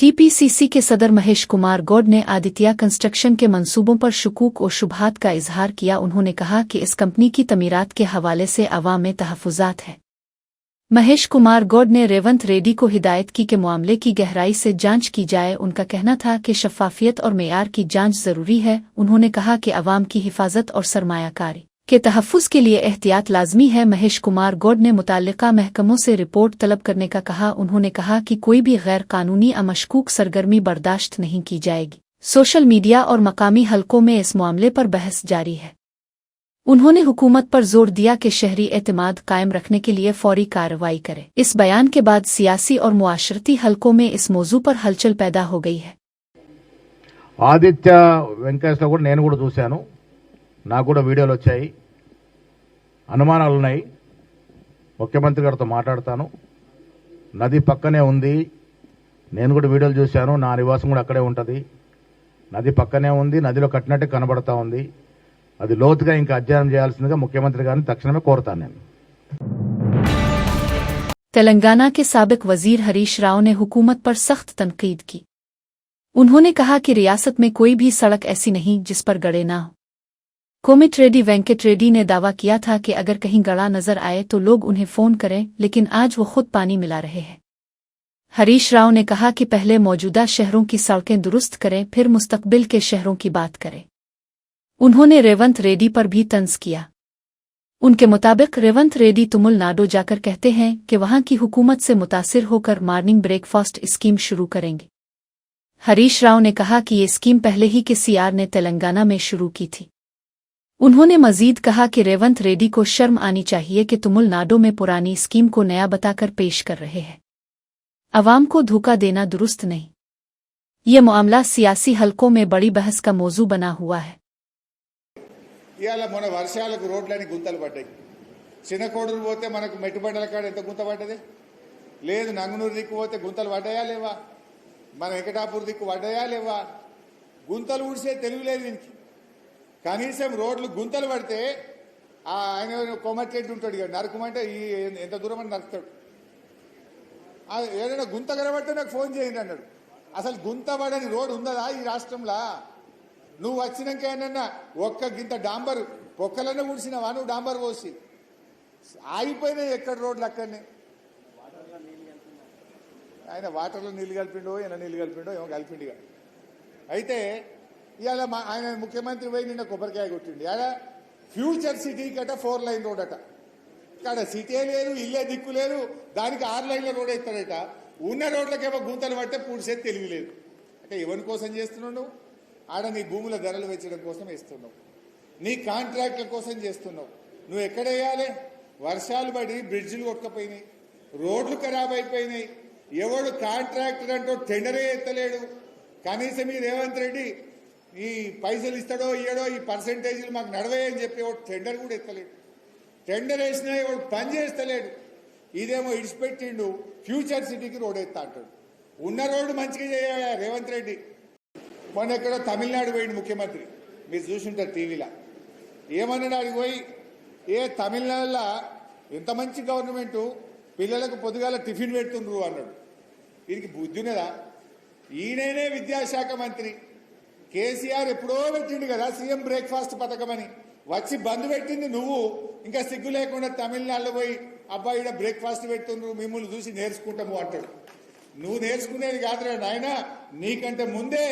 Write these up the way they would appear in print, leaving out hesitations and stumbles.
TPCC के सदर महेश कुमार गौड़ ने आदित्य कंस्ट्रक्शन के मंसूबों पर शुकूक और शुबहात का इजहार किया। उन्होंने कहा कि इस कंपनी की तमीरात के हवाले से अवाम में तहफ़्फ़ुज़ात है। महेश कुमार गौड़ ने रेवंत रेड्डी को हिदायत की कि मामले की गहराई से जांच की जाए। उनका कहना था कि शफ़ाफ़ियत और मेयार की जांच ज़रूरी है। उन्होंने कहा कि अवाम की हिफाजत और सरमायाकारी के तहफ़्फ़ुज़ के लिए एहतियात लाज़मी है। महेश कुमार गौड़ ने मुताल्लिक़ा महकमों से रिपोर्ट तलब करने का कहा। उन्होंने कहा कि कोई भी गैर कानूनी या मशकूक सरगर्मी बर्दाश्त नहीं की जाएगी। सोशल मीडिया और मकामी हलकों में इस मामले पर बहस जारी है। उन्होंने हुकूमत पर जोर दिया कि शहरी एतमाद कायम रखने के लिए फौरी कार्रवाई करे। इस बयान के बाद सियासी और मुआशरती हलकों में इस मौजू पर हलचल पैदा हो गई है। ఆదిత్య వెంకటేశ్లో కూడా నేను కూడా చూశాను, నాకు కూడా వీడియోలు వచ్చాయి, అనుమానాలు ఉన్నాయి. ముఖ్యమంత్రి గారితో మాట్లాడతాను. నది పక్కనే ఉంది, నేను కూడా వీడియోలు చూశాను, నా నివాసం కూడా అక్కడే ఉంటుంది. నది పక్కనే ఉంది, నదిలో కట్టినట్టే కనబడతా ఉంది. అది లోతుగా ఇంకా అధ్యయనం చేయాల్సిందిగా ముఖ్యమంత్రి గారిని తక్షణమే కోరుతాను నేను. तेलंगाना के साबिक वजीर हरीश राव ने हुकूमत पर सख्त तनकीद की। उन्होंने कहा कि रियासत में कोई भी सड़क ऐसी नहीं जिस पर गड़े ना हो। कोमिटिरेड्डी वेंकट रेड्डी ने दावा किया था कि अगर कहीं गड़ा नजर आए तो लोग उन्हें फोन करें, लेकिन आज वो खुद पानी मिला रहे हैं। हरीश राव ने कहा कि पहले मौजूदा शहरों की सड़कें दुरुस्त करें, फिर मुस्तकबिल के शहरों की बात करें। उन्होंने रेवंत रेड्डी पर भी तंज किया। उनके मुताबिक रेवंत रेड्डी तमिलनाडु जाकर कहते हैं कि वहां की हुकूमत से मुतासिर होकर मॉर्निंग ब्रेकफास्ट स्कीम शुरू करेंगे। हरीश राव ने कहा कि ये स्कीम पहले ही के सीआर ने तेलंगाना में शुरू की थी। उन्होंने मजीद कहा कि रेवंत रेड्डी को शर्म आनी चाहिए कि तमिलनाडु में पुरानी स्कीम को नया बताकर पेश कर रहे हैं। अवाम को धोखा देना दुरुस्त नहीं। ये मामला सियासी हलकों में बड़ी बहस का मौजू बना हुआ है। ఇవాళ మన వర్షాలకు రోడ్లని గుంతలు పడ్డాయి. చిన్నకోడూరు పోతే మనకు మెట్టుబండల కాడ ఎంత గుంత పడ్డది లేదు. నంగునూరు దిక్కు పోతే గుంతలు పడ్డాయా లేవా? మన వెంకటాపూర్ దిక్కు పడ్డాయా లేవా? గుంతలు ఊడిసే తెలివి లేదు దీనికి. కనీసం రోడ్లు గుంతలు పడితే ఆయన కొమ్మటి ఉంటాడు ఇక నరకమంటే ఎంత దూరం అని నరుకుతాడు. ఏదైనా గుంత కనబడితే నాకు ఫోన్ చేయండి అన్నాడు. అసలు గుంత పడని రోడ్డు ఉందా ఈ రాష్ట్రంలో? నువ్వు వచ్చినాక ఏమన్నా ఒక్క గింత డాంబర్ పొక్కలన్నా ఊడిసినావా? నువ్వు డాంబర్ పోసి ఆగిపోయినాయి ఎక్కడ రోడ్లు అక్కడనే. ఆయన వాటర్లో నీళ్ళు కలిపిండో ఇలా నీళ్ళు కలిపిండో ఏమో కలిపిండిగా. అయితే ఇవాళ ఆయన ముఖ్యమంత్రి పోయి నిన్న కొబ్బరికాయ కొట్టిండి. ఆడ ఫ్యూచర్ సిటీ కట 4 లైన్ రోడ్ అట. ఇక్కడ సిటీ లేదు, ఇల్లే దిక్కు లేదు, దానికి 6 లైన్ల రోడ్ ఇస్తాడట. ఉన్న రోడ్లకేమో గుంతలు పడితే పూడ్చేది తెలివి లేదు. అంటే ఎవరి కోసం చేస్తున్నావు నువ్వు? ఆడ నీ భూముల ధరలు పెంచడం కోసం వేస్తున్నావు, నీ కాంట్రాక్ట్ల కోసం చేస్తున్నావు. నువ్వు ఎక్కడ వేయాలి? వర్షాలు పడి బ్రిడ్జిలు కొట్టుకపోయినాయి, రోడ్లు ఖరాబ్ అయిపోయినాయి. ఎవడు కాంట్రాక్టర్ అంటూ టెండరే ఎత్తలేడు. కనీసం ఈ రేవంత్ రెడ్డి ఈ పైసలు ఇస్తాడో ఇయ్యడో ఈ పర్సెంటేజీలు మాకు నడవాయని చెప్పి ఎవడు టెండర్ కూడా ఎత్తలేడు. టెండర్ వేసినా ఎవడు పని చేస్తలేడు. ఇదేమో ఇడిచిపెట్టిండు ఫ్యూచర్ సిటీకి రోడ్ ఎత్తా అంటాడు. ఉన్న రోడ్డు మంచిగా చేయ రేవంత్ రెడ్డి. మొన్న ఎక్కడో తమిళనాడు పోయింది ముఖ్యమంత్రి, మీరు చూసుంటారు టీవీలో. ఏమన్నాడు ఆడికి పోయి? తమిళనాడులో ఎంత మంచి గవర్నమెంటు, పిల్లలకు పొద్దుగాల టిఫిన్ పెడుతుండ్రు అన్నాడు. వీరికి బుద్ధి ఉన్నదా? ఈయననే విద్యాశాఖ మంత్రి. కేసీఆర్ ఎప్పుడో పెట్టిండు కదా సీఎం బ్రేక్ఫాస్ట్ పథకం అని. వచ్చి బంద్ పెట్టింది నువ్వు. ఇంకా సిగ్గు లేకుండా తమిళనాడులో పోయి అబ్బాయి ఇక్కడ బ్రేక్ఫాస్ట్ పెడుతుండ్రు, మిమ్మల్ని చూసి నేర్చుకుంటాము అంటాడు. నువ్వు నేర్చుకునేది కాదురా నాయన. నీకంటే ముందే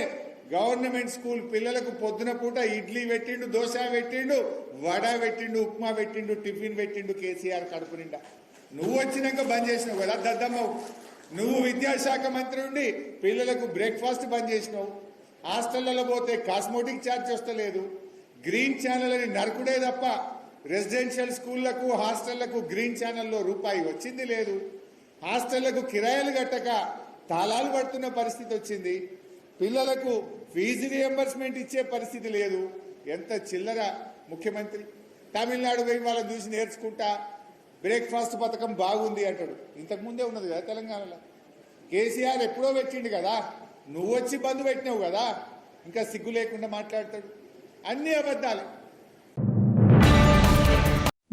గవర్నమెంట్ స్కూల్ పిల్లలకు పొద్దున పూట ఇడ్లీ పెట్టిండు, దోశ పెట్టిండు, వడ పెట్టిండు, ఉప్మా పెట్టిండు, టిఫిన్ పెట్టిండు కేసీఆర్ కడుపు నిండా. నువ్వు వచ్చినాక బంద్ చేసినావు కదా దద్దమ్మవు. నువ్వు విద్యాశాఖ మంత్రి ఉండి పిల్లలకు బ్రేక్ఫాస్ట్ బంద్ చేసినావు. హాస్టళ్లలో పోతే కాస్మోటిక్ ఛార్జ్ వస్తలేదు. గ్రీన్ ఛానల్ అని నరకుడే తప్ప రెసిడెన్షియల్ స్కూళ్లకు హాస్టళ్లకు గ్రీన్ ఛానల్లో రూపాయి వచ్చింది లేదు. హాస్టళ్లకు కిరాయిలు కట్టక తాళాలు పడుతున్న పరిస్థితి వచ్చింది. పిల్లలకు ఫీజు రియంబర్స్మెంట్ ఇచ్చే పరిస్థితి లేదు. ఎంత చిల్లర ముఖ్యమంత్రి. తమిళనాడు పోయి వాళ్ళని చూసి నేర్చుకుంటా బ్రేక్ఫాస్ట్ పథకం బాగుంది అంటాడు. ఇంతకుముందే ఉన్నది కదా తెలంగాణలో. కేసీఆర్ ఎప్పుడో పెట్టిండు కదా, నువ్వు వచ్చి బంద్ పెట్టినావు కదా. ఇంకా సిగ్గు లేకుండా మాట్లాడతాడు. అన్ని అబద్ధాలే.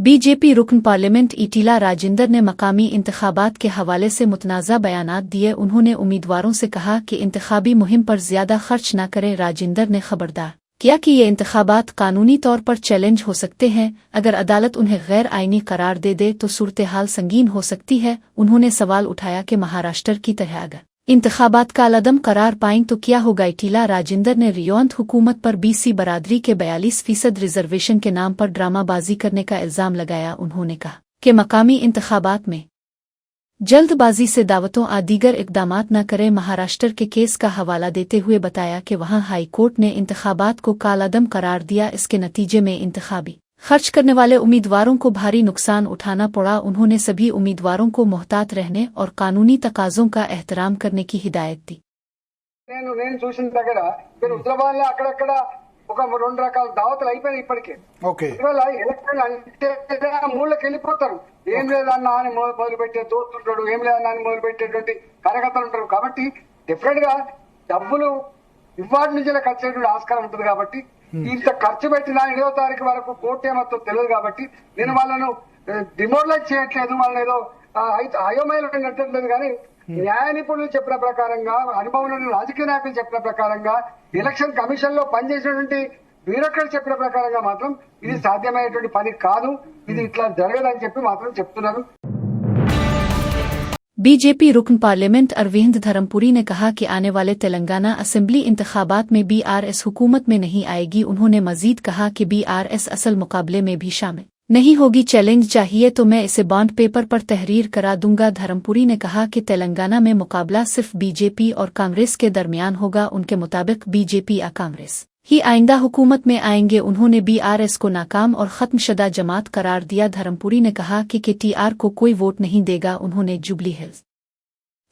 बीजेपी रुकन पार्लियामेंट ईटीला राजेंद्र ने मकामी इंतखाबात के हवाले से मुतनाज़ा बयानात दिए। उन्होंने उम्मीदवारों से कहा कि इंतखाबी मुहिम पर ज्यादा खर्च न करें। राजेंद्र ने खबरदार किया कि ये इंतखाबात कानूनी तौर पर चैलेंज हो सकते हैं। अगर अदालत उन्हें गैर आईनी करार दे तो सूरत हाल संगीन हो सकती है। उन्होंने सवाल उठाया कि महाराष्ट्र की तरह अगर इंतखाबात का अलदम करार पाएं तो क्या होगा। ईटीला राजेंद्र ने रियासत हुकूमत पर बीसी बरादरी के 42% रिजर्वेशन के नाम पर ड्रामाबाजी करने का इल्जाम लगाया। उन्होंने कहा कि मकामी इंतखाबात में जल्दबाजी से दावतों आ दीगर इकदामात न करें। महाराष्ट्र के केस का हवाला देते हुए बताया कि वहां हाई कोर्ट ने इंतखाबात को कालादम करार दिया। इसके नतीजे में इंतखाबी खर्च करने वाले उम्मीदवारों को भारी नुकसान उठाना पड़ा। उन्होंने सभी उम्मीदवारों को मोहतात रहने और कानूनी तकाज़ों का एहतराम करने की हिदायत दी। నేను చూసిన దగ్గర మీరు హైదరాబాద్ లో అక్కడక్కడ ఒక 2 రకాల దావతులు అయిపోయినాయి ఇప్పటికే. ఓకే. ఇవాళ ఎలక్షన్ అంటే మూలకి వెళ్ళిపోతారు. ఏం లేదన్నా అని మొదలుపెట్టే దోస్తుంటాడు, ఏం లేదన్నా అని మొదలుపెట్టేటువంటి కార్యకర్తలు ఉంటారు. కాబట్టి డెఫినెట్ గా డబ్బులు ఇవాటి నుంచి ఖర్చు ఆస్కారం ఉంటుంది. కాబట్టి ఇంత ఖర్చు పెట్టిన 7వ తారీఖు వరకు కోర్టు ఏమవుతుందో తెలియదు. కాబట్టి నేను వాళ్ళను డిమోరలైజ్ చేయట్లేదు, వాళ్ళని ఏదో అయోమయంలో నట్టట్లేదు. కానీ న్యాయ నిపుణులు చెప్పిన ప్రకారంగా, అనుభవం రాజకీయ నాయకులు చెప్పిన ప్రకారంగా, ఎలక్షన్ కమిషన్ లో పనిచేసినటువంటి బ్యూరోక్రాట్ చెప్పిన ప్రకారంగా మాత్రం ఇది సాధ్యమయ్యేటువంటి పని కాదు. ఇది ఇట్లా జరగదని చెప్పి మాత్రం చెప్తున్నారు. बीजेपी रुकन पार्लियामेंट अरविंद धर्मपुरी ने कहा कि आने वाले तेलंगाना असेंबली इंतखाबात में बीआरएस हुकूमत में नहीं आएगी। उन्होंने मजीद कहा कि बीआरएस असल मुकाबले में भी शामिल नहीं होगी। चैलेंज चाहिए तो मैं इसे बॉन्ड पेपर पर तहरीर करा दूंगा। धर्मपुरी ने कहा कि तेलंगाना में मुकाबला सिर्फ बीजेपी और कांग्रेस के दरमियान होगा। उनके मुताबिक बीजेपी या कांग्रेस ही आइंदा हुकूमत में आएंगे। उन्होंने बीआरएस को नाकाम और खत्मशदा जमात करार दिया। धर्मपुरी ने कहा कि केटीआर को कोई वोट नहीं देगा। उन्होंने जुबली हिल्स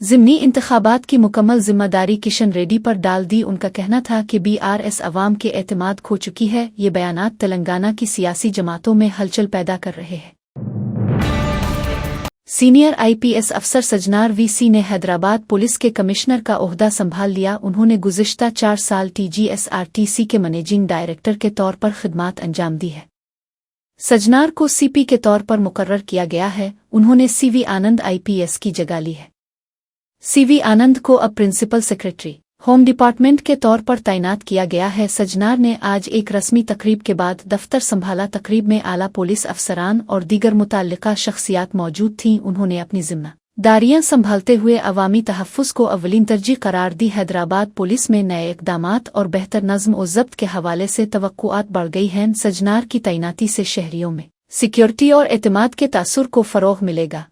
ज़िमनी इंतखाबात की मुकम्मल जिम्मेदारी किशन रेड्डी पर डाल दी। उनका कहना था कि बीआरएस अवाम के एतमाद खो चुकी है। ये बयानात तेलंगाना की सियासी जमातों में हलचल पैदा कर रहे हैं। सीनियर आईपीएस अफसर सजनार वीसी ने हैदराबाद पुलिस के कमिश्नर का ओहदा संभाल लिया। उन्होंने गुज़िश्ता 4 साल टीजीएसआरटीसी के मैनेजिंग डायरेक्टर के तौर पर खिदमात अंजाम दी है। सजनार को सीपी के तौर पर मुकर्रर किया गया है। उन्होंने सीवी आनंद आईपीएस की जगह ली है। सीवी आनंद को अब प्रिंसिपल सेक्रेटरी होम डिपार्टमेंट के तौर पर तैनात किया गया है। सजनार ने आज एक रस्मी तकरीब के बाद दफ्तर संभाला। तकरीब में आला पुलिस अफसरान और दीगर मुताल्लिका शख्सियात मौजूद थीं। उन्होंने अपनी जिम्मेदारियां संभालते हुए अवामी तहफ़्फ़ुज़ को अव्वलीन तरजीह करार दी। हैदराबाद पुलिस में नए इक़दामात और बेहतर नज़्म व ज़ब्त के हवाले से तवक्कुआत बढ़ गई हैं। सजनार की तैनाती से शहरियों में सिक्योरिटी और एतमाद के तासुर को फ़रोग़ मिलेगा।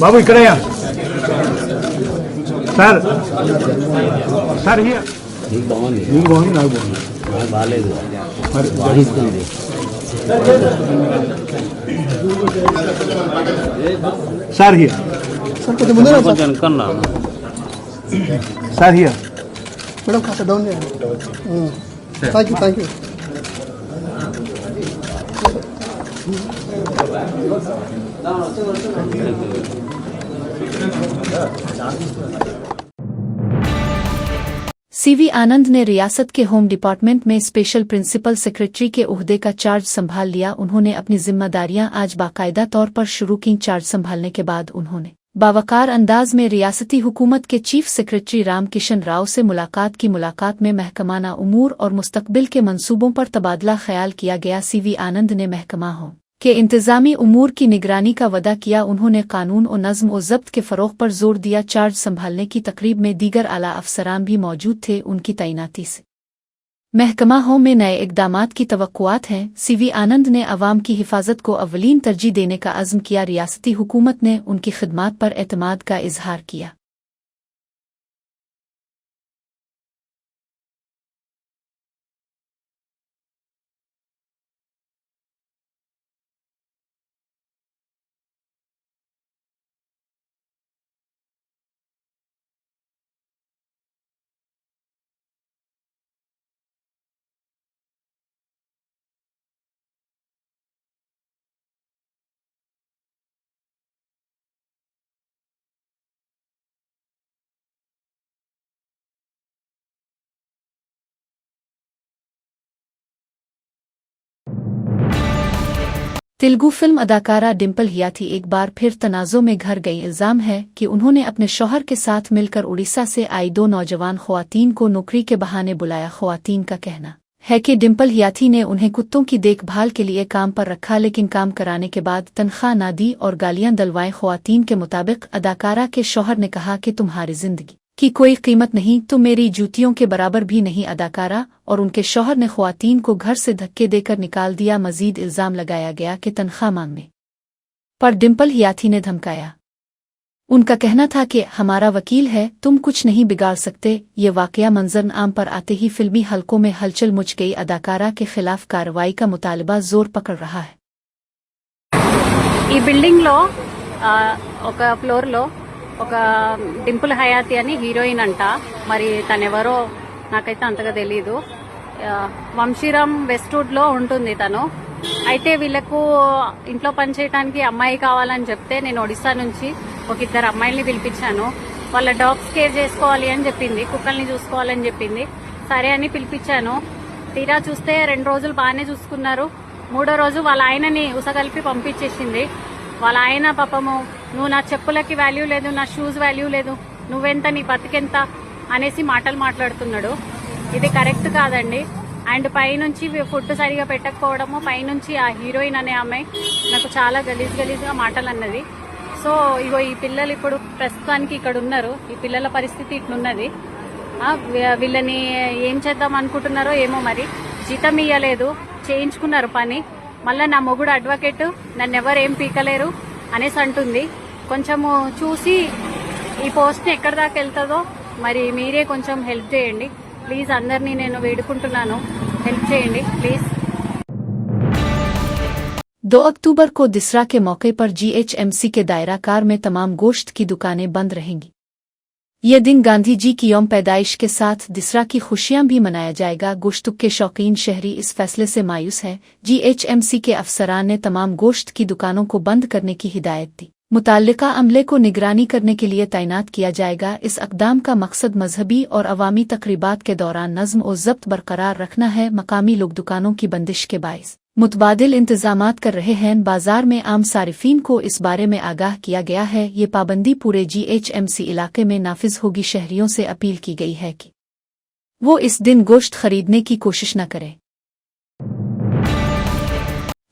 బాబు ఇక్కడయ్యా సార్ సార్ హియర్ నీకు బాగుంది నాకు బాగుంది నాకు బాగాలేదు మరి బాగుంది సార్ హియర్ సార్ కొంచెం ముందు సార్ హియర్ మేడం కాస్త డౌన్ చేయండి థ్యాంక్ యూ सीवी आनंद ने रियासत के होम डिपार्टमेंट में स्पेशल प्रिंसिपल सेक्रेटरी के ओहदे का चार्ज संभाल लिया। उन्होंने अपनी जिम्मेदारियां आज बाकायदा तौर पर शुरू की। चार्ज संभालने के बाद उन्होंने बावकार अंदाज में रियासती हुकूमत के चीफ सेक्रेटरी राम किशन राव से मुलाकात की। मुलाकात में महकमाना उमूर और मुस्तकबिल के मंसूबों पर तबादला ख्याल किया गया। सीवी आनंद ने महकमा हो के इंतजामी उमूर की निगरानी का वदा किया। उन्होंने कानून और नज़्म व ज़ब्त के फ़रोग़ पर जोर दिया। चार्ज संभालने की तकरीब में दीगर आला अफसरान भी मौजूद थे। उनकी तैनाती से महकमा हो में नए इक़दामात की तवक्कुआत हैं। सीवी आनंद ने अवाम की हिफाजत को अव्वलीन तरजीह देने का अज़्म किया। रियासती हुकूमत ने उनकी खिदमात पर एतमाद का इजहार किया। तेलुगु फिल्म अदाकारा डिम्पल हियाथी एक बार फिर तनाज़ों में घर गई। इल्ज़ाम है कि उन्होंने अपने शौहर के साथ मिलकर उड़ीसा से आई 2 नौजवान ख़वातीन को नौकरी के बहाने बुलाया। ख़वातीन का कहना है कि डिम्पल हियाथी ने उन्हें कुत्तों की देखभाल के लिए काम पर रखा, लेकिन काम कराने के बाद तनख्वाह ना दी और गालियां दलवाएं। ख़वातीन के मुताबिक अदाकारा के शौहर ने कहा कि तुम्हारी जिंदगी की कोई कीमत नहीं, तुम मेरी जूतियों के बराबर भी नहीं। अदाकारा और उनके शौहर ने ख़वातीन को घर से धक्के देकर निकाल दिया। मजीद इल्ज़ाम लगाया गया कि तनख्वाह मांगने पर डिम्पल हियाथी ने धमकाया। उनका कहना था कि हमारा वकील है, तुम कुछ नहीं बिगाड़ सकते। ये वाकया मंजर आम पर आते ही फिल्मी हलकों में हलचल मच गई। अदाकारा के खिलाफ कार्रवाई का मुतालबा जोर पकड़ रहा है। ఈ బిల్డింగ్ లో ఒక ఫ్లోర్ లో ఒక డింపుల్ హయాతి అని హీరోయిన్ అంట. మరి తనెవరో నాకైతే అంతగా తెలీదు. వంశీరామ్ వెస్ట్వుడ్ లో ఉంటుంది తను. అయితే వీళ్లకు ఇంట్లో పని చేయడానికి అమ్మాయి కావాలని చెప్తే నేను ఒడిశా నుంచి ఒక 2 అమ్మాయిల్ని పిలిపించాను. వాళ్ళ డాగ్స్ కేర్ చేసుకోవాలి అని చెప్పింది, కుక్కల్ని చూసుకోవాలని చెప్పింది. సరే అని పిలిపించాను. తీరా చూస్తే 2 రోజులు బాగానే చూసుకున్నారు. 3వ రోజు వాళ్ళ ఆయనని ఉసగలిపి పంపించేసింది. వాళ్ళ ఆయన పాపము, నువ్వు నా చెప్పులకి వాల్యూ లేదు, నా షూస్ వాల్యూ లేదు, నువ్వెంత, నీ బతికెంత అనేసి మాటలు మాట్లాడుతున్నాడు. ఇది కరెక్ట్ కాదండి. అండ్ పైనుంచి ఫుడ్ సరిగా పెట్టకపోవడము, పైనుంచి ఆ హీరోయిన్ అనే ఆమె నాకు చాలా గలీజ్గా మాటలు అన్నది. సో ఇగో ఈ పిల్లలు ఇప్పుడు ప్రస్తుతానికి ఇక్కడ ఉన్నారు. ఈ పిల్లల పరిస్థితి ఇట్లున్నది. వీళ్ళని ఏం చేద్దాం అనుకుంటున్నారో ఏమో. మరి జీతం ఇయ్యలేదు, చేయించుకున్నారు పని. మళ్ళీ నా మొగుడు అడ్వకేట్, నన్ను ఎవరేం పీకలేరు అనేసి అంటుంది. కొంచెము చూసి ఈ పోస్ట్ని ఎక్కడి దాకా వెళ్తుందో మరి మీరే కొంచెం హెల్ప్ చేయండి ప్లీజ్. అందరినీ నేను వేడుకుంటున్నాను, హెల్ప్ చేయండి ప్లీజ్. 2 अक्टूबर को दिसरा के मौके पर जीएचएमसी के दायरा कार में तमाम गोश्त की दुकानें बंद रहेंगी। यह दिन गांधी जी की यौम पैदाइश के साथ दिसरा की खुशियां भी मनाया जाएगा। गोश्त के शौकीन शहरी इस फैसले से मायूस है। जीएचएमसी के अफसरान ने तमाम गोश्त की दुकानों को बंद करने की हिदायत दी। मुताल्लिका अमले को निगरानी करने के लिए तैनात किया जाएगा। इस अक़दाम का मकसद मजहबी और अवामी तकरीबात के दौरान नज़्म और ज़ब्त बरकरार रखना है। मकामी लोग दुकानों की बंदिश के बाइस मुतबादिल इंतजामात कर रहे हैं। बाजार में आम सारिफीन को इस बारे में आगाह किया गया है। ये पाबंदी पूरे जीएचएमसी इलाके में नाफिज होगी। शहरियों से अपील की गई है कि वो इस दिन गोश्त खरीदने की कोशिश न करें।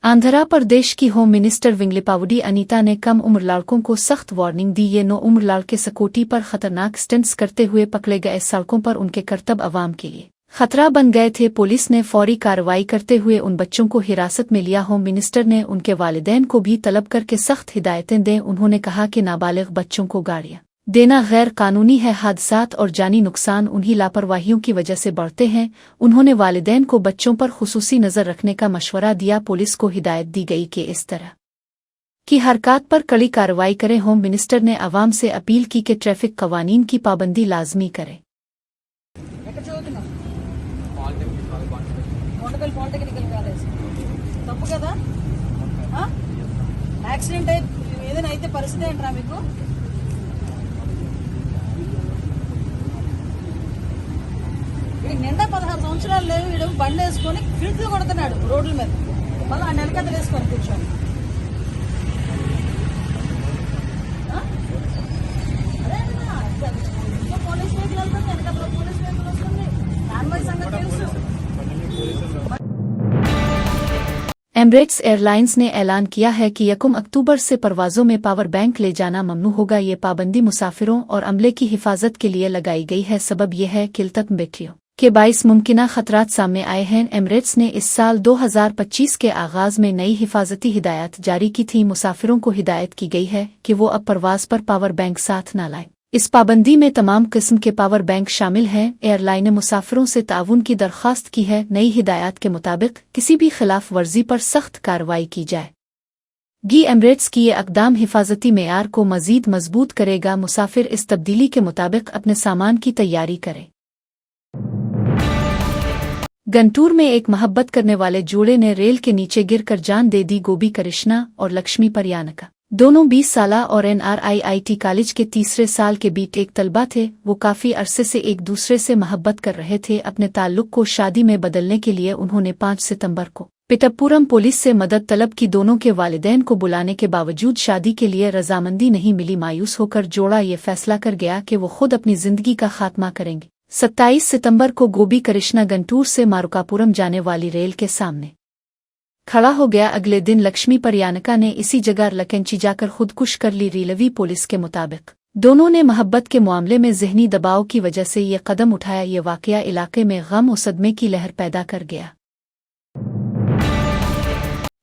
आंध्र प्रदेश की होम मिनिस्टर विंगलिपावडी अनीता ने कम उम्र लड़कों को सख्त वार्निंग दी। ये 9 उम्र लड़के सकोटी पर खतरनाक स्टंट्स करते हुए पकड़े गए। सड़कों पर उनके करतब अवाम के लिए खतरा बन गए थे। पुलिस ने फौरी कार्रवाई करते हुए उन बच्चों को हिरासत में लिया। होम मिनिस्टर ने उनके वालिदैन को भी तलब करके सख्त हिदायतें दें। उन्होंने कहा कि नाबालिग बच्चों को गाड़ियां देना गैर कानूनी है। हादसात और जानी नुकसान उन्हीं लापरवाहियों की वजह से बढ़ते हैं। उन्होंने वालिदैन को बच्चों पर खुसूसी नज़र रखने का मशवरा दिया। पुलिस को हिदायत दी गई कि इस तरह की हरकत पर कड़ी कार्रवाई करें। होम मिनिस्टर ने अवाम से अपील की कि ट्रैफिक कवानीन की पाबंदी लाजमी करें। తప్పు కదా యాక్సిడెంట్ ఏదైనా అయితే పరిస్థితి ఏంట్రా మీకు? నిండా 16 సంవత్సరాలు లేవు. వీడు బండి వేసుకొని ఫిల్ట్లు కొడుతున్నాడు రోడ్ల మీద. మళ్ళీ ఆ నెలకథలు వేసుకొని కూర్చోండి. అదే పోలీస్ వెహికల్ వెళ్తుంది, వెనకథలో పోలీస్ వెహికల్ వస్తుంది. దానిపై సంగతి తెలుసు. एमिरेट्स एयरलाइंस ने ऐलान किया है कि 1 अक्टूबर से परवाज़ों में पावर बैंक ले जाना ममनू होगा। ये पाबंदी मुसाफिरों और अमले की हिफाजत के लिए लगाई गई है। सबब यह है कि तक बैटरियों के बाइस मुमकिना खतरात सामने आए हैं। एमिरेट्स ने इस साल 2025 के आगाज में नई हिफाजती हिदायत जारी की थी। मुसाफिरों को हिदायत की गई है कि वो अब परवाज पर पावर बैंक साथ न लाएं। इस पाबंदी में तमाम किस्म के पावर बैंक शामिल हैं। एयरलाइन ने मुसाफिरों से ताउन की दरख्वास्त की है। नई हिदायत के मुताबिक किसी भी खिलाफ वर्जी पर सख्त कार्रवाई की जाए। एमिरेट्स की ये अक़दाम हिफाजती मेयार को मजीद मजबूत करेगा। मुसाफिर इस तब्दीली के मुताबिक अपने सामान की तैयारी करें। गंटूर में एक मोहब्बत करने वाले जोड़े ने रेल के नीचे गिरकर जान दे दी। गोबी कृष्णा और लक्ष्मी परयानका दोनों 20 साला और NRIIT कॉलेज के तीसरे साल के बीटेक तलबा थे। वो काफ़ी अरसे से एक दूसरे से मोहब्बत कर रहे थे। अपने ताल्लुक को शादी में बदलने के लिए उन्होंने 5 सितंबर को पिठप्पुरम पुलिस से मदद तलब की। दोनों के वालिदैन को बुलाने के बावजूद शादी के लिए रजामंदी नहीं मिली। मायूस होकर जोड़ा ये फैसला कर गया कि वो खुद अपनी जिंदगी का खात्मा करेंगे। 27 सितंबर को गोबी कृष्णा गंटूर से मारुकापुरम जाने वाली रेल के सामने खड़ा हो गया। अगले दिन लक्ष्मी परयानका ने इसी जगह लकंची जाकर खुदकुश कर ली। रेलवे पुलिस के मुताबिक दोनों ने मोहब्बत के मामले में जहनी दबाव की वजह से ये कदम उठाया। ये वाकया इलाके में गम और सदमे की लहर पैदा कर गया।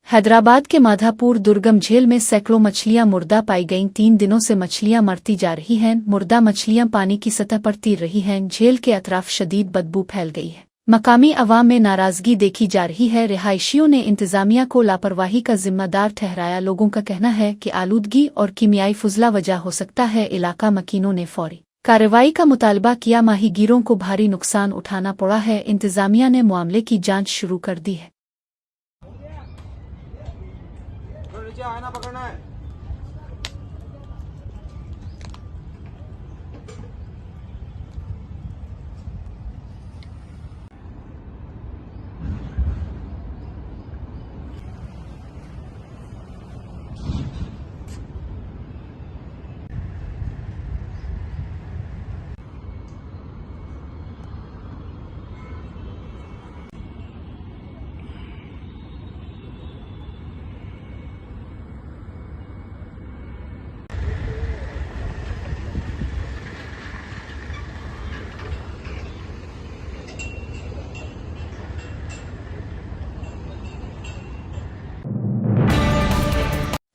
हैदराबाद के माधापुर दुर्गम झील में सैकड़ों मछलियां मुर्दा पाई गईं। 3 दिनों से मछलियां मरती जा रही हैं। मुर्दा मछलियां पानी की सतह पर तैर रही हैं। झील के अतराफ शदीद बदबू फैल गई है। मकामी अवाम में नाराजगी देखी जा रही है। रिहायशियों ने इंतजामिया को लापरवाही का जिम्मेदार ठहराया। लोगों का कहना है कि आलूदगी और कीमियाई फुजला वजह हो सकता है। इलाका मकीनों ने फौरी कार्रवाई का मुतालबा किया। माहीगीरों को भारी नुकसान उठाना पड़ा है। इंतजामिया ने मामले की जांच शुरू कर दी है।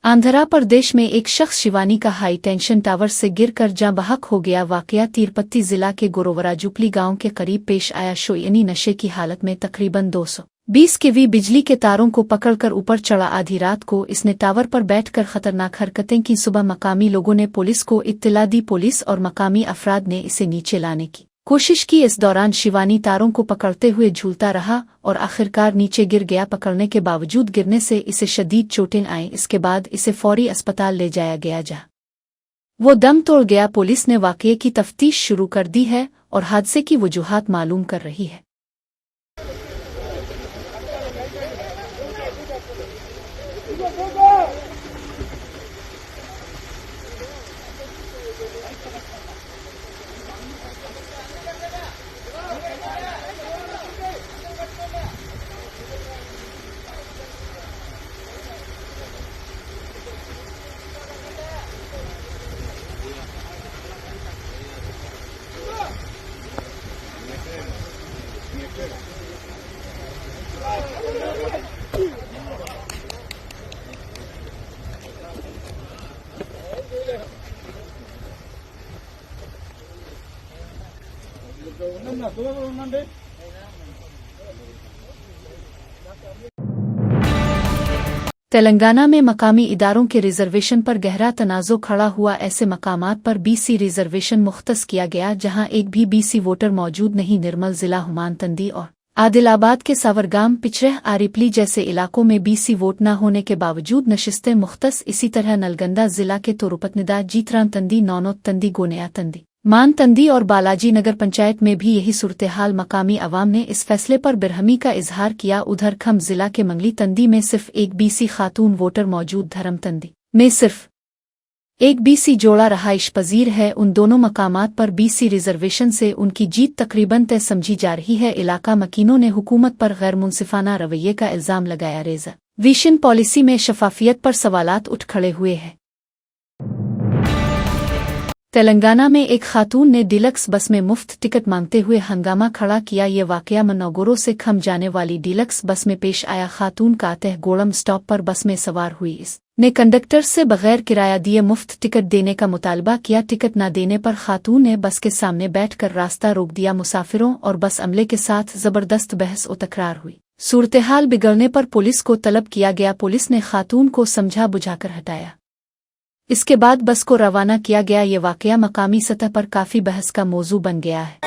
आंध्र प्रदेश में एक शख्स शिवानी का हाई टेंशन टावर से गिरकर जाँ बहक हो गया। वाकया तिरुपति जिला के गोरोवराजुपली गांव के करीब पेश आया। शोयनी नशे की हालत में तकरीबन 220 केवी बिजली के तारों को पकड़कर ऊपर चढ़ा। आधी रात को इसने टावर पर बैठकर खतरनाक हरकतें की। सुबह मकामी लोगों ने पुलिस को इत्तला दी। पुलिस और मकामी अफराद ने इसे नीचे लाने की कोशिश की। इस दौरान शिवानी तारों को पकड़ते हुए झूलता रहा और आखिरकार नीचे गिर गया। पकड़ने के बावजूद गिरने से इसे शदीद चोटें आईं। इसके बाद इसे फौरी अस्पताल ले जाया गया जहां वो दम तोड़ गया। पुलिस ने वाकये की तफ्तीश शुरू कर दी है और हादसे की वजूहात मालूम कर रही है। तेलंगाना में मकामी इदारों के रिजर्वेशन पर गहरा तनाज़ो खड़ा हुआ। ऐसे मकामात पर BC रिजर्वेशन मुख्तस किया गया जहां एक भी BC वोटर मौजूद नहीं। निर्मल जिला हुमान तंदी और आदिलाबाद के सावरगाम पिछरह आरिपली जैसे इलाकों में BC वोट न होने के बावजूद नशिस्तें मुख्तस। इसी तरह नलगंदा जिला के तोरुपतनिदा, जीतराम तंदी, नौनोत तंदी, गोनिया तंदी, मान तंदी और बालाजी नगर पंचायत में भी यही सूरत हाल। मकामी अवाम ने इस फैसले पर बिरहमी का इजहार किया। उधर खम जिला के मंगली तंदी में सिर्फ एक BC खातून वोटर मौजूद। धर्म तंदी में सिर्फ एक BC जोड़ा रहाइश पजीर है। उन दोनों मकामात पर BC रिजर्वेशन से उनकी जीत तकरीबन तय समझी जा रही है। इलाका मकीनों ने हुकूमत पर गैर मुनसिफाना रवैये का इल्जाम लगाया। रिजर्वेशन पॉलिसी में शफाफियत पर सवालात उठ खड़े हुए हैं। तेलंगाना में एक खातून ने डीलक्स बस में मुफ्त टिकट मांगते हुए हंगामा खड़ा किया। ये वाकया मनोगोरो से खम जाने वाली डीलक्स बस में पेश आया। खातून कातह गोड़म स्टॉप पर बस में सवार हुई। इसने कंडक्टर से बगैर किराया दिए मुफ्त टिकट देने का मुतालबा किया। टिकट न देने पर खातून ने बस के सामने बैठकर रास्ता रोक दिया। मुसाफिरों और बस अमले के साथ जबरदस्त बहस और तकरार हुई। सूरत-ए-हाल बिगड़ने पर पुलिस को तलब किया गया। पुलिस ने खातून को समझा बुझाकर हटाया। इसके बाद बस को रवाना किया गया। ये वाकया मकामी सतह पर काफी बहस का मौजू बन गया है।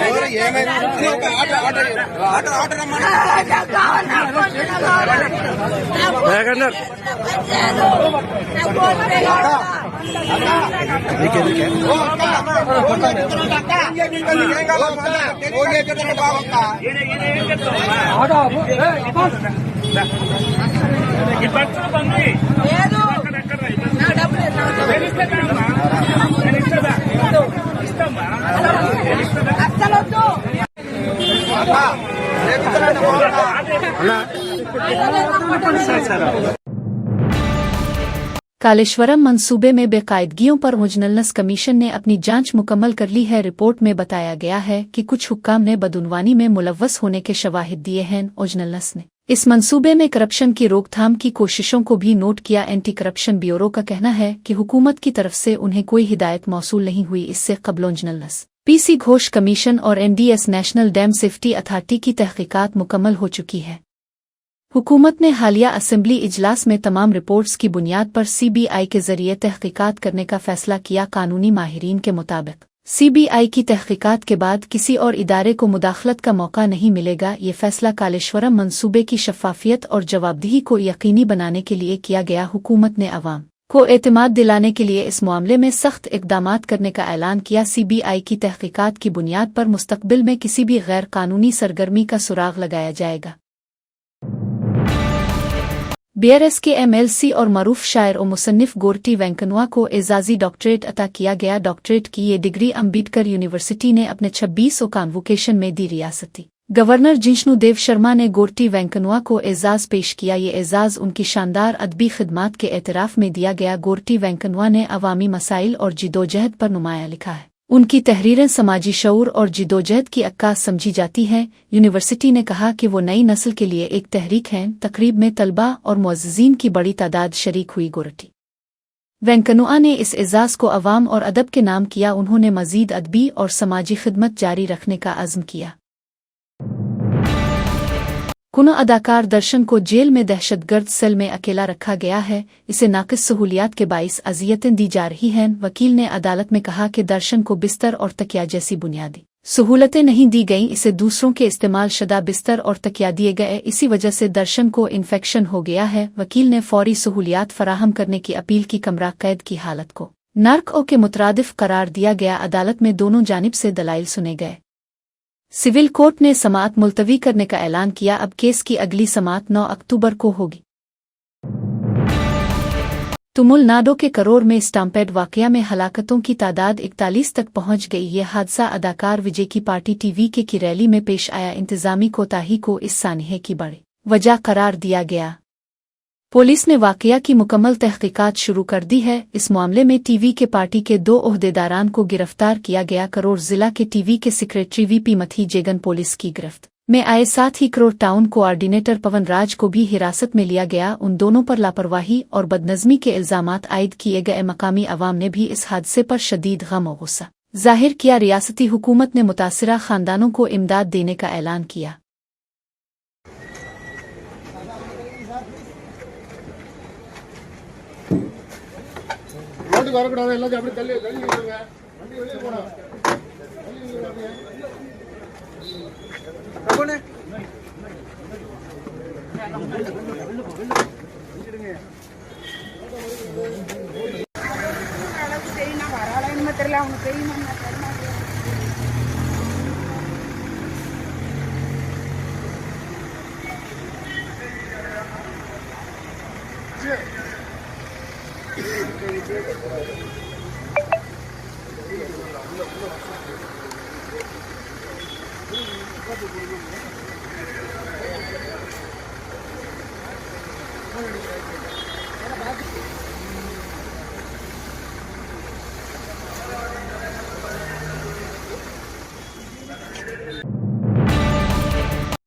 कालेश्वरम मंसूबे में बेकायदगियों पर मुजनलस कमीशन ने अपनी जांच मुकम्मल कर ली है। रिपोर्ट में बताया गया है कि कुछ हुक्काम ने बदउनवानी में मुलव्वस होने के शवाहिद दिए हैं। मुजनलस ने इस मंसूबे में करप्शन की रोकथाम की कोशिशों को भी नोट किया। एंटी करप्शन ब्यूरो का कहना है कि हुकूमत की तरफ से उन्हें कोई हिदायत मौसूल नहीं हुई। इससे कबल मुजनलस पीसी घोष कमीशन और NDS national dam safety authority की तहकीकात मुकम्मल हो चुकी है। हुकूमत ने हालिया असेंबली इजलास में तमाम रिपोर्ट्स की बुनियाद पर सीबीआई के जरिए तहकीकात करने का फैसला किया। कानूनी माहिरीन के मुताबिक सीबीआई की तहकीकात के बाद किसी और इदारे को मुदाखलत का मौका नहीं मिलेगा। ये फैसला कालेश्वरम मंसूबे की शफाफियत और जवाबदेही को यकीनी बनाने के लिए किया गया। हुकूमत ने अवाम को एतमाद दिलाने के लिए इस मामले में सख्त इक़दामात करने का ऐलान किया। सीबीआई की तहकीकात की बुनियाद पर मुस्तकबिल में किसी भी गैर कानूनी सरगर्मी का सुराग लगाया जाएगा। बीआरएस के एमएलसी और मरूफ शायर और मुसन्निफ गोरटी वेंकनुआ को एजाजी डॉक्टरेट अता किया गया। डॉक्टरेट की ये डिग्री अम्बेडकर यूनिवर्सिटी ने अपने 26 कॉन्वोकेशन में दी। रियासती गवर्नर जिष्णु देव शर्मा ने गोरटी वेंकनुआ को एजाज पेश किया। ये एजाज उनकी शानदार अदबी खिदमात के एतराफ़ में दिया गया। गोरटी वेंकनुआ ने अवामी मसाइल और जिदोजहद पर नुमाया लिखा है। उनकी तहरीरें समाजी शऊर और जिदोजहद की अक्कास समझी जाती हैं। यूनिवर्सिटी ने कहा कि वो नई नस्ल के लिए एक तहरीक हैं। तकरीब में तलबा और मुअज़्ज़िज़ीन की बड़ी तादाद शरीक हुई। गोरटी वेंकनुआ ने इस एजाज़ को अवाम और अदब के नाम किया। उन्होंने मज़ीद अदबी और समाजी खिदमत जारी रखने का अज़्म किया। कुनो अदाकार दर्शन को जेल में दहशतगर्द सेल में अकेला रखा गया है। इसे नाक़िस सहूलियात के बाइस अज़ियतें दी जा रही हैं। वकील ने अदालत में कहा कि दर्शन को बिस्तर और तकिया जैसी बुनियादी सहूलतें नहीं दी गईं। इसे दूसरों के इस्तेमाल शुदा बिस्तर और तकिया दिए गए। इसी वजह से दर्शन को इन्फेक्शन हो गया है। वकील ने फौरी सहूलियात फराहम करने की अपील की। कमरा कैद की हालत को नार्को के मुतरादिफ करार दिया गया। अदालत में दोनों जानिब से दलाइल सुने गए। सिविल कोर्ट ने समाअत मुलतवी करने का ऐलान किया। अब केस की अगली समाअत 9 अक्टूबर को होगी। तमिलनाडु के करोर में स्टाम्पेड वाकया में हलाकतों की तादाद 41 तक पहुंच गई। ये हादसा अदाकार विजय की पार्टी टीवी की रैली में पेश आया। इंतजामी कोताही को इस सानहे की बड़ी वजह करार दिया गया। पुलिस ने वाकया की मुकम्मल तहकीकात शुरू कर दी है। इस मामले में टीवी के पार्टी के 2 ओहदेदारान को गिरफ्तार किया गया। करोर जिला के टीवी के सेक्रेटरी वीपी मथी जेगन पुलिस की गिरफ्त में आए। साथ ही करोर टाउन कोऑर्डिनेटर पवन राज को भी हिरासत में लिया गया। उन दोनों पर लापरवाही और बदनज़मी के इल्जामात आयद किए गए। मकामी अवाम ने भी इस हादसे पर शदीद गम और गुस्सा जाहिर किया। रियासती हुकूमत ने मुतासिरा खानदानों को इमदाद देने का ऐलान किया।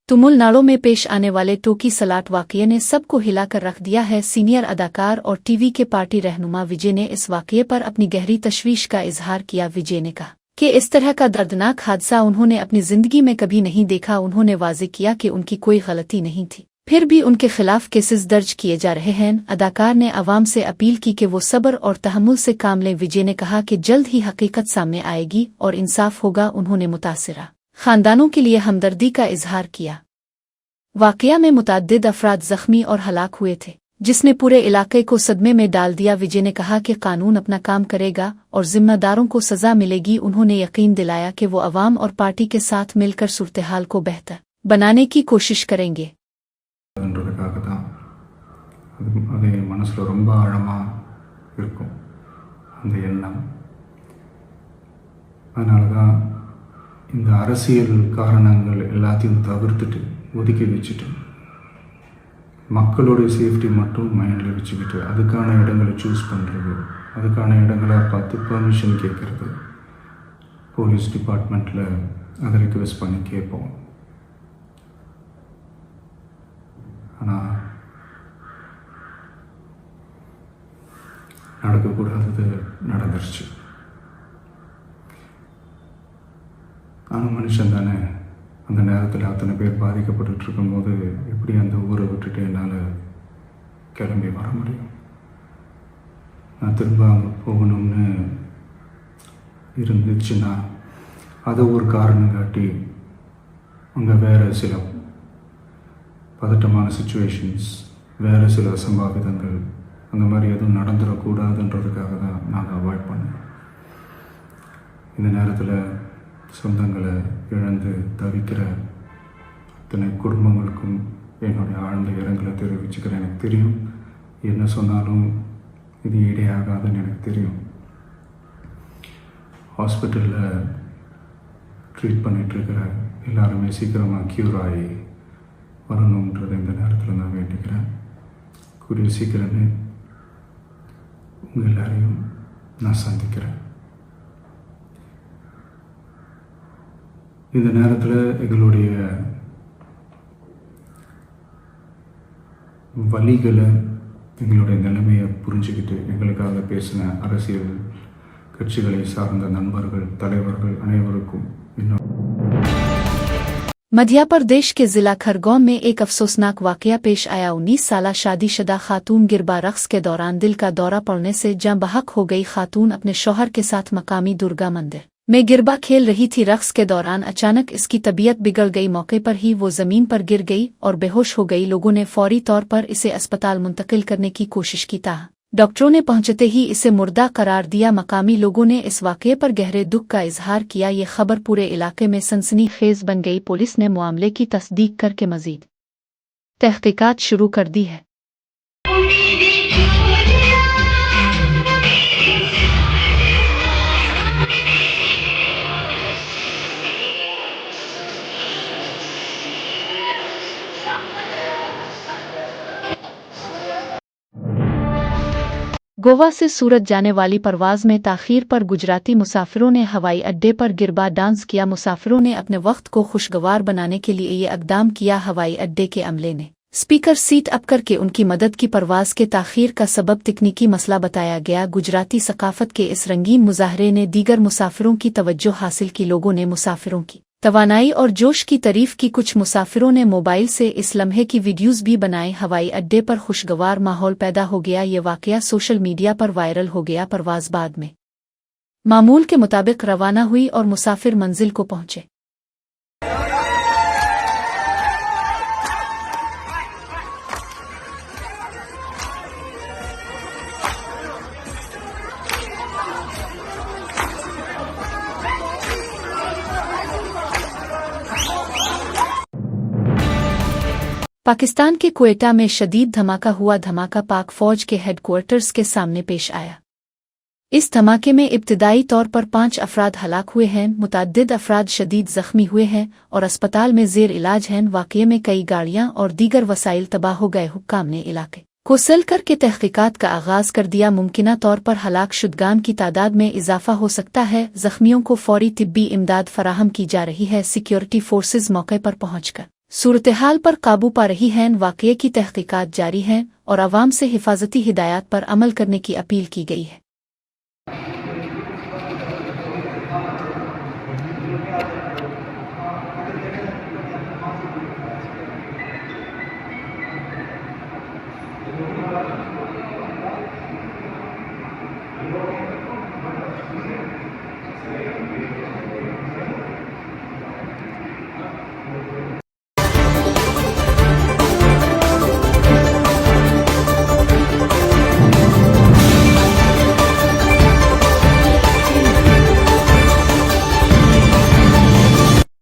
तमिलनाडु में पेश आने वाले टोकी सलाट वाकये ने सबको हिलाकर रख दिया है। सीनियर अदाकार और टीवी के पार्टी रहनुमा विजय ने इस वाकये पर अपनी गहरी तशवीश का इजहार किया। विजय ने कहा कि इस तरह का दर्दनाक हादसा उन्होंने अपनी जिंदगी में कभी नहीं देखा। उन्होंने वाज़ेह किया कि उनकी कोई गलती नहीं थी, फिर भी उनके खिलाफ केसेस दर्ज किए जा रहे हैं। अदाकार ने अवाम से अपील की कि वो सब्र और तहम्मुल से काम लें। विजय ने कहा कि जल्द ही हकीकत सामने आएगी और इंसाफ होगा। उन्होंने मुतासिरा खानदानों के लिए हमदर्दी का इजहार किया। वाकया में मुतअद्दिद अफराद जख्मी और हलाक हुए थे, जिसने पूरे इलाके को सदमे में डाल दिया। विजय ने कहा कि कानून अपना काम करेगा और जिम्मेदारों को सजा मिलेगी। उन्होंने यकीन दिलाया कि वो अवाम और पार्टी के साथ मिलकर सूरत-हाल को बेहतर बनाने की कोशिश करेंगे। அது மனசில் ரொம்ப ஆழமாக இருக்கும் அந்த எண்ணம். அதனால தான் இந்த அரசியல் காரணங்கள் எல்லாத்தையும் தவிர்த்துட்டு ஒதுக்கி வச்சுட்டு மக்களுடைய சேஃப்டி மட்டும் மைண்டில் வச்சுக்கிட்டு அதுக்கான இடங்களை சூஸ் பண்ணுறது, அதுக்கான இடங்களை பார்த்து பெர்மிஷன் கேட்குறது, போலீஸ் டிபார்ட்மெண்ட்டில் அதை ரிக்வெஸ்ட் பண்ணி கேட்போம். ஆனால் நடக்கக்கூடாதது நடந்துருச்சு. நானும் மனுஷன் தானே. அந்த நேரத்தில் அத்தனை பேர் பாதிக்கப்பட்டு இருக்கும்போது எப்படி அந்த ஊரை விட்டுட்டு என்னால் கிளம்பி வர முடியும்? நான் திரும்ப அங்கே போகணும்னு இருந்துச்சுன்னா அதை ஒரு காரணம் காட்டி அங்கே வேறு சில பதட்டமான சுச்சுவேஷன்ஸ், வேறு சில அசம்பாவிதங்கள் அந்த மாதிரி எதுவும் நடந்துடக்கூடாதுன்றதுக்காக தான் நான் அவாய்ட் பண்ணேன். இந்த நேரத்தில் சொந்தங்களை இழந்து தவிக்கிற அத்தனை குடும்பங்களுக்கும் என்னுடைய ஆழ்ந்த இரங்கலை தெரிவிச்சுக்கிறேன். எனக்கு தெரியும் என்ன சொன்னாலும் இது ஈடேயாகாதுன்னு எனக்கு தெரியும். ஹாஸ்பிட்டலில் ட்ரீட் பண்ணிகிட்ருக்கிற எல்லாருமே சீக்கிரமாக க்யூர் ஆகி வரணுன்றதை இந்த நேரத்தில் நான் வேண்டிக்கிறேன். கூடிய சீக்கிரமே உங்கள் எல்லாரையும் நான் சந்திக்கிறேன். இந்த நேரத்தில் எங்களுடைய வலிகளை, எங்களுடைய நிலைமையை புரிஞ்சுக்கிட்டு எங்களுக்காக பேசின அரசியல் கட்சிகளை சார்ந்த நண்பர்கள், தலைவர்கள் அனைவருக்கும் இன்னும் मध्य प्रदेश के जिला खरगोन में एक अफसोसनाक वाकया पेश आया। 19 साला शादीशुदा खातून गिरबा रक्स के दौरान दिल का दौरा पड़ने से जाँ बहक हो गई। खातून अपने शौहर के साथ मकामी दुर्गा मंदिर में गिरबा खेल रही थी। रक्स के दौरान अचानक इसकी तबीयत बिगड़ गई। मौके पर ही वो जमीन पर गिर गई और बेहोश हो गई। लोगों ने फौरी तौर पर इसे अस्पताल मुंतकिल करने की कोशिश की, ताहम डॉक्टरों ने पहुंचते ही इसे मुर्दा करार दिया। मकामी लोगों ने इस वाक़ये पर गहरे दुख का इजहार किया। ये खबर पूरे इलाके में सनसनीखेज बन गई। पुलिस ने मामले की तस्दीक करके मजीद तहकीकात शुरू कर दी है। गोवा से सूरत जाने वाली परवाज में ताखीर पर गुजराती मुसाफिरों ने हवाई अड्डे पर गिरबा डांस किया। मुसाफिरों ने अपने वक्त को खुशगवार बनाने के लिए ये इक़दाम किया। हवाई अड्डे के अमले ने स्पीकर सीट अप करके उनकी मदद की। परवाज के ताखीर का सबब तकनीकी मसला बताया गया। गुजराती सकाफत के इस रंगीन मुजाहरे ने दीगर मुसाफिरों की तवज्जो हासिल की। लोगों ने मुसाफिरों की तवानाई और जोश की तारीफ की। कुछ मुसाफिरों ने मोबाइल से इस लम्हे की वीडियोज़ भी बनाए। हवाई अड्डे पर खुशगवार माहौल पैदा हो गया। ये वाकया सोशल मीडिया पर वायरल हो गया। परवाज़ बाद में मामूल के मुताबिक रवाना हुई और मुसाफिर मंजिल को पहुंचे। पाकिस्तान के क्वेटा में शदीद धमाका हुआ। धमाका पाक फौज के हेडक्वार्टर्स के सामने पेश आया। इस धमाके में इब्तिदाई तौर पर 5 अफराद हलाक हुए हैं। मुतअद्दिद अफराद शदीद जख्मी हुए हैं और अस्पताल में जेर इलाज हैं। वाकये में कई गाड़ियां और दीगर वसाइल तबाह हो गए। हुक्काम ने इलाके को सील करके तहकीकात का आगाज कर दिया। मुमकिना तौर पर हलाक शुदगान की तादाद में इजाफा हो सकता है। जख्मियों को फौरी तिब्बी इमदाद फराहम की जा रही है। सिक्योरिटी फोर्सेज मौके पर पहुंचकर सूरत-हाल पर काबू पा रही हैं। वाकये की तहकीकात जारी हैं और आवाम से हिफाजती हिदायत पर अमल करने की अपील की गई है।